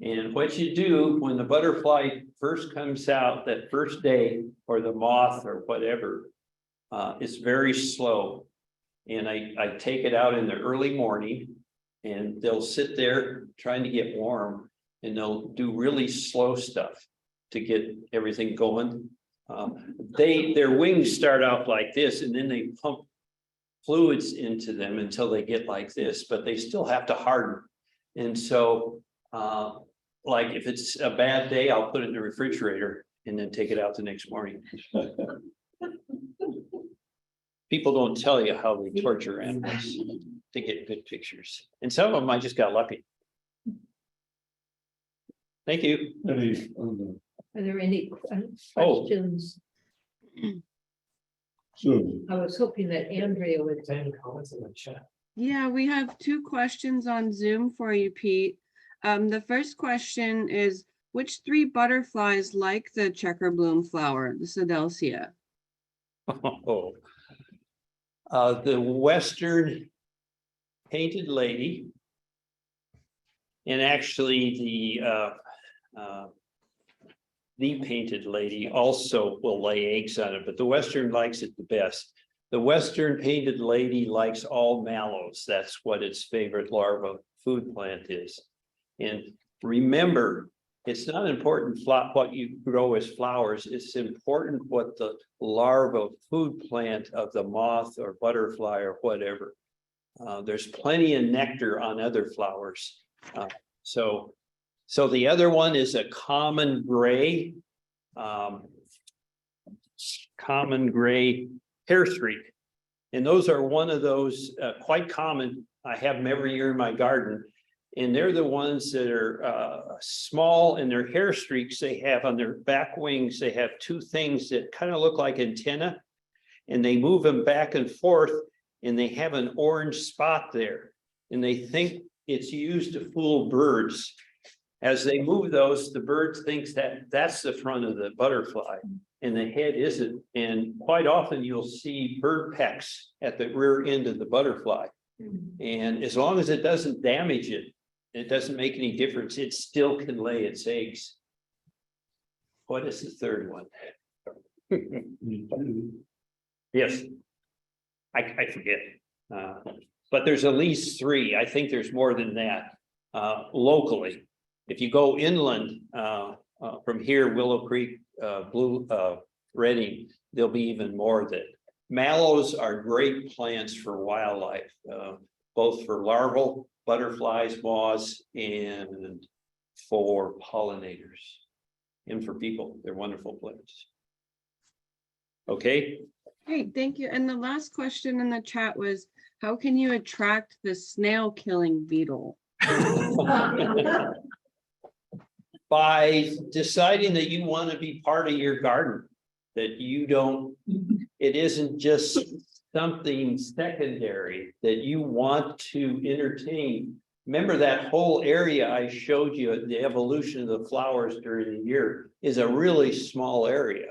S3: And what you do when the butterfly first comes out that first day, or the moth or whatever, it's very slow. And I take it out in the early morning, and they'll sit there trying to get warm, and they'll do really slow stuff to get everything going. Their wings start out like this, and then they pump fluids into them until they get like this, but they still have to harden. And so, like if it's a bad day, I'll put it in the refrigerator and then take it out the next morning. People don't tell you how they torture animals to get good pictures. And some of them I just got lucky. Thank you.
S1: Are there any
S3: Oh.
S1: questions? I was hoping that Andrea would.
S6: Any comments in the chat?
S7: Yeah, we have 2 questions on Zoom for you, Pete. The first question is, which 3 butterflies like the checker bloom flower, the Sedelcia?
S3: Oh. The Western painted lady. And actually the painted lady also will lay eggs on it, but the Western likes it the best. The Western painted lady likes all mallows. That's what its favorite larva food plant is. And remember, it's not important what you grow as flowers. It's important what the larva food plant of the moth or butterfly or whatever. There's plenty of nectar on other flowers. So the other one is a common gray hair streak. And those are one of those quite common. I have them every year in my garden. And they're the ones that are small, and their hair streaks they have on their back wings. They have 2 things that kind of look like antenna, and they move them back and forth, and they have an orange spot there. And they think it's used to fool birds. As they move those, the bird thinks that that's the front of the butterfly and the head isn't. And quite often you'll see bird pecks at the rear end of the butterfly. And as long as it doesn't damage it, it doesn't make any difference. It still can lay its eggs. What is the third one? Yes. I forget. But there's at least 3. I think there's more than that locally. If you go inland from here, Willow Creek, Redding, there'll be even more of that. Mallows are great plants for wildlife, both for larval butterflies, moths, and for pollinators, and for people. They're wonderful plants. Okay.
S7: Great, thank you. And the last question in the chat was, how can you attract the snail killing beetle?
S3: By deciding that you want to be part of your garden, that you don't, it isn't just something secondary, that you want to entertain. Remember that whole area I showed you, the evolution of the flowers during the year is a really small area.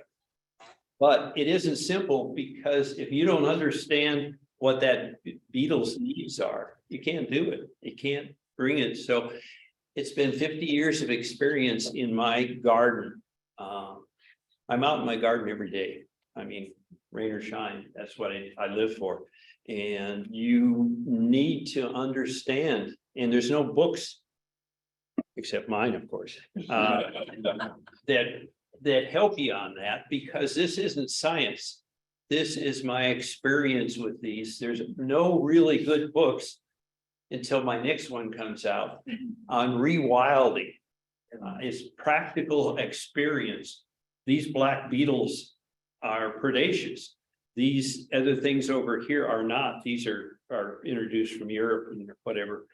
S3: But it isn't simple, because if you don't understand what that beetle's needs are, you can't do it. You can't bring it. So it's been 50 years of experience in my garden. I'm out in my garden every day. I mean, rain or shine, that's what I live for. And you need to understand, and there's no books, except mine, of course, that help you on that, because this isn't science. This is my experience with these. There's no really good books until my next one comes out on rewilding. It's practical experience. These black beetles are predaceous. These other things over here are not. These are introduced from Europe and whatever.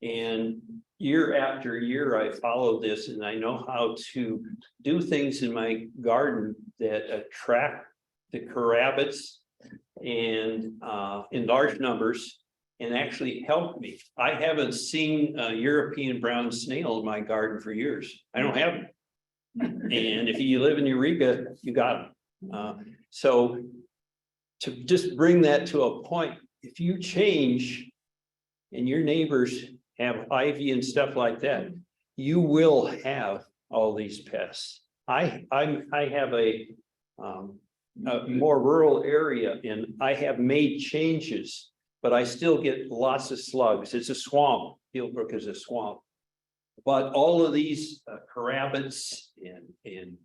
S3: And year after year, I follow this, and I know how to do things in my garden that attract the rabbits and in large numbers, and actually helped me. I haven't seen a European brown snail in my garden for years. I don't have them. And if you live in Eureka, you got them. So to just bring that to a point, if you change and your neighbors have ivy and stuff like that, you will have all these pests. I have a more rural area and I have made changes, but I still get lots of slugs. It's a swamp. Fieldbrook is a swamp. But all of these rabbits and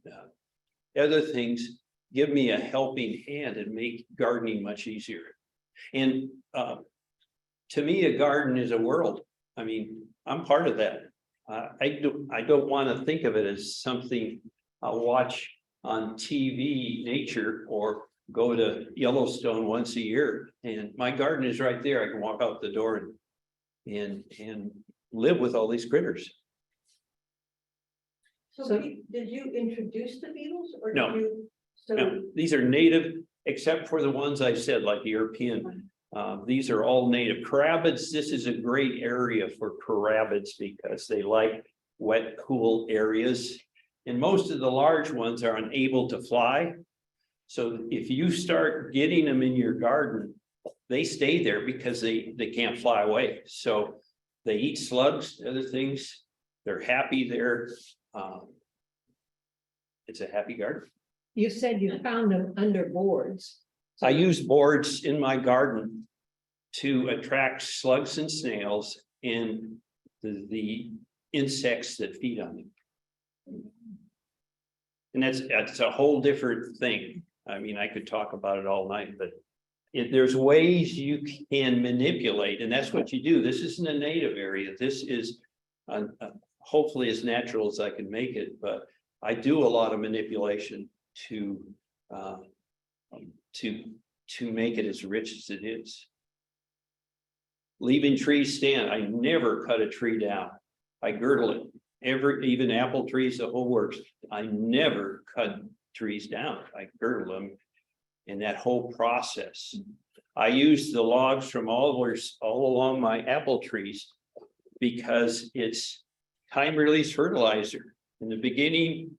S3: other things give me a helping hand and make gardening much easier. And to me, a garden is a world. I mean, I'm part of that. I don't want to think of it as something I'll watch on TV, nature, or go to Yellowstone once a year. And my garden is right there. I can walk out the door and live with all these critters.
S1: So did you introduce the beetles or?
S3: No.
S1: Did you? So
S3: No, these are native, except for the ones I said, like the European. These are all native. Carabids, this is a great area for carabids because they like wet, cool areas. And most of the large ones are unable to fly. So if you start getting them in your garden, they stay there because they can't fly away. So they eat slugs, other things. They're happy there. It's a happy garden.
S1: you said you found them under boards.
S3: I use boards in my garden to attract slugs and snails and the insects that feed on them. And that's a whole different thing. I mean, I could talk about it all night, but there's ways you can manipulate, and that's what you do. This isn't a native area. This is hopefully as natural as I can make it, but I do a lot of manipulation to make it as rich as it is. Leaving trees stand. I never cut a tree down. I girdle it. Even apple trees, the whole works. I never cut trees down. I girdle them in that whole process. I use the logs from all along my apple trees because it's time release fertilizer. In the beginning,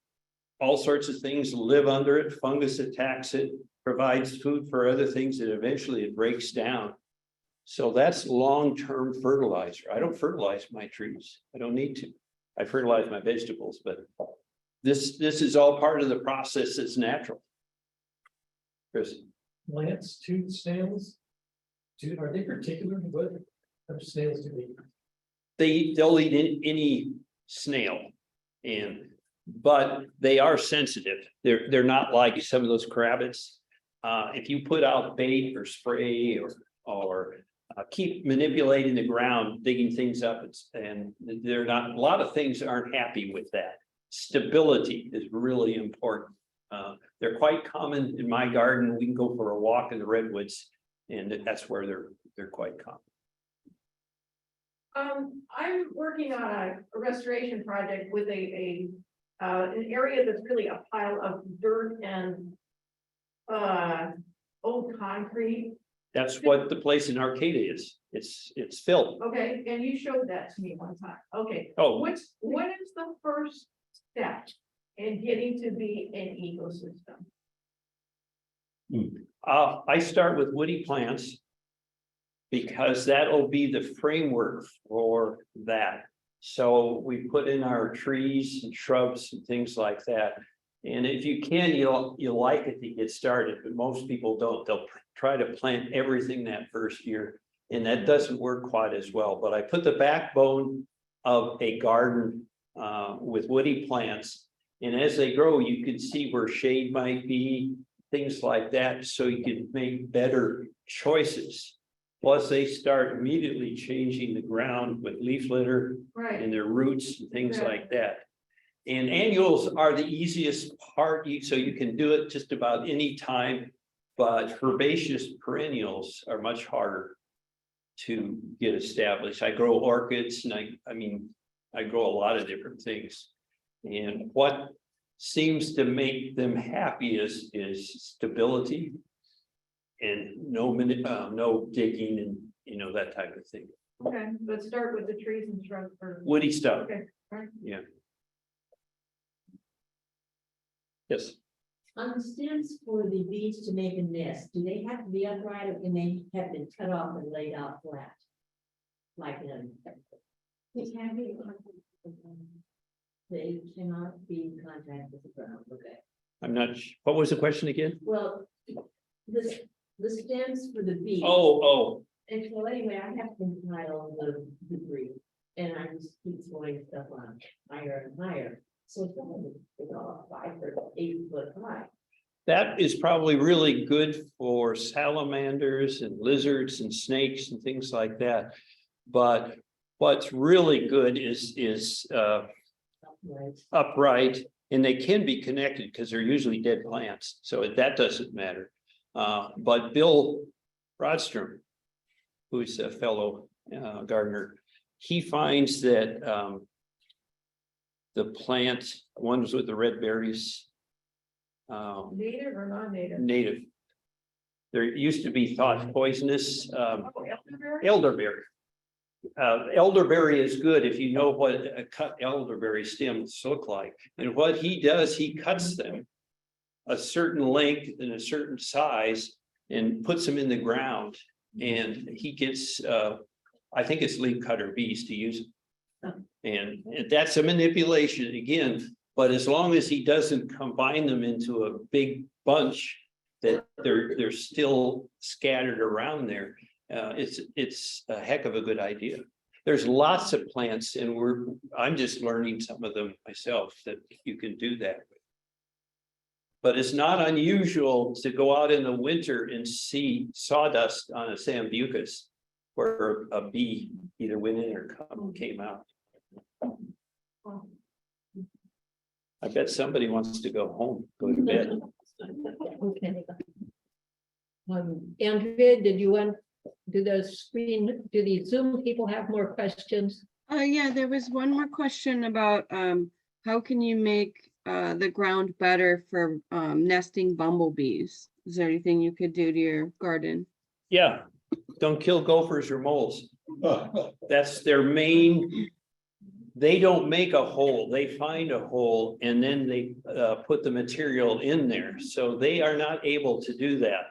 S3: all sorts of things live under it. Fungus attacks it, provides food for other things, and eventually it breaks down. So that's long-term fertilizer. I don't fertilize my trees. I don't need to. I fertilize my vegetables, but this is all part of the process that's natural. Chris?
S6: Plants, tooth snails? Are they particular? What type of snails do they eat?
S3: They'll eat any snail, but they are sensitive. They're not like some of those carabids. If you put out bait or spray or keep manipulating the ground, digging things up, and they're not. A lot of things aren't happy with that. Stability is really important. They're quite common in my garden. We can go for a walk in the redwoods, and that's where they're quite common.
S8: I'm working on a restoration project with an area that's really a pile of dirt and old concrete.
S3: That's what the place in Arcadia is. It's filled.
S8: Okay, and you showed that to me one time. Okay,
S3: Oh,
S8: what is the first step in getting to be an ecosystem?
S3: I start with woody plants because that'll be the framework for that. So we put in our trees and shrubs and things like that. And if you can, you'll like it to get started, but most people don't. They'll try to plant everything that first year, and that doesn't work quite as well. But I put the backbone of a garden with woody plants, and as they grow, you can see where shade might be, things like that, so you can make better choices. Plus, they start immediately changing the ground with leaf litter
S8: Right.
S3: and their roots and things
S8: Right.
S3: like that. And annuals are the easiest part, so you can do it just about any time, but herbaceous perennials are much harder to get established. I grow orchids and I grow a lot of different things. And what seems to make them happy is stability and no digging you know, that type of thing.
S8: Okay, let's start with the trees and shrubs first.
S3: Woody stuff,
S8: Okay, all right.
S3: yeah. Yes,
S9: On the stems for the bees to make a nest, do they have to be upright or can they have been cut off and laid out flat? Like they cannot be in contact with the ground, okay?
S3: I'm not, what was the question again?
S9: Well, the stems for the bees.
S3: Oh,
S9: And so anyway, I have to compile the debris and I just keep throwing stuff on higher and higher. So some of it is all 5 or 8 foot high.
S3: that is probably really good for salamanders and lizards and snakes and things like that. But what's really good is
S9: Right.
S3: upright, and they can be connected because they're usually dead plants, so that doesn't matter. But Bill Rodstrom, who's a fellow gardener, he finds that the plant, ones with the red berries,
S8: Native or non-native?
S3: native. There used to be thought poisonous,
S8: Oh, elderberry?
S3: elderberry. Elderberry is good if you know what a cut elderberry stems look like. And what he does, he cuts them a certain length and a certain size and puts them in the ground. And he gets, I think it's leaf cutter bees to use it. And that's a manipulation again, but as long as he doesn't combine them into a big bunch that they're still scattered around there. It's a heck of a good idea. There's lots of plants and I'm just learning some of them myself that you can do that with. But it's not unusual to go out in the winter and see sawdust on a sambucus where a bee either went in or came out. I bet somebody wants to go home, go to bed.
S1: Okay. Andrea, did you want, do the Zoom people have more questions?
S7: Yeah, there was one more question about how can you make the ground better for nesting bumblebees? Is there anything you could do to your garden?
S3: Yeah, don't kill gophers or moles. That's their main. They don't make a hole, they find a hole and then they put the material in there. So they are not able to do that.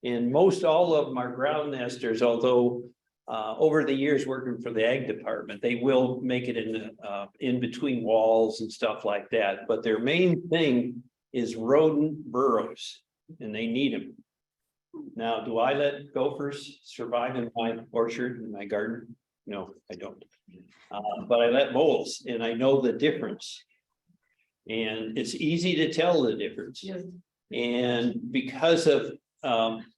S3: And most all of them are ground nesters, although over the years working for the ag department, they will make it in between walls and stuff like that. But their main thing is rodent burrows and they need them. Now, do I let gophers survive in my orchard, in my garden? No, I don't. But I let moles and I know the difference. And it's easy to tell the difference.
S8: Yes.
S3: And because of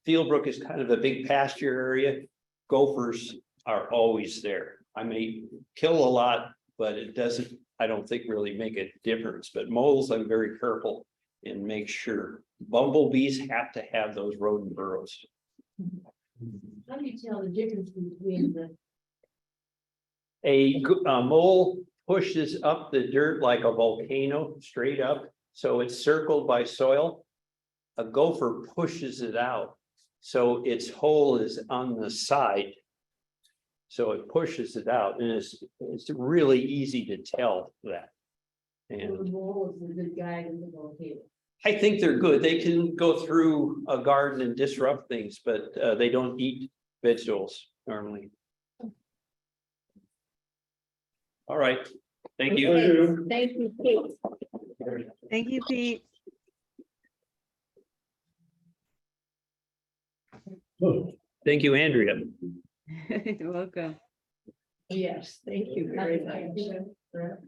S3: Fieldbrook is kind of a big pasture area, gophers are always there. I may kill a lot, but it doesn't, I don't think really make a difference. But moles, I'm very careful and make sure. Bumblebees have to have those rodent burrows.
S9: How do you tell the difference between the
S3: A mole pushes up the dirt like a volcano straight up, so it's circled by soil. A gopher pushes it out, so its hole is on the side. So it pushes it out, and it's really easy to tell that. And
S9: mole is the good guy in the volcano?
S3: I think they're good. They can go through a garden and disrupt things, but they don't eat vegetables normally. All right, thank you.
S1: Thank you, Kate.
S7: Thank you, Pete.
S3: Thank you, Andrea.
S7: You're welcome.
S1: Yes, thank you very much.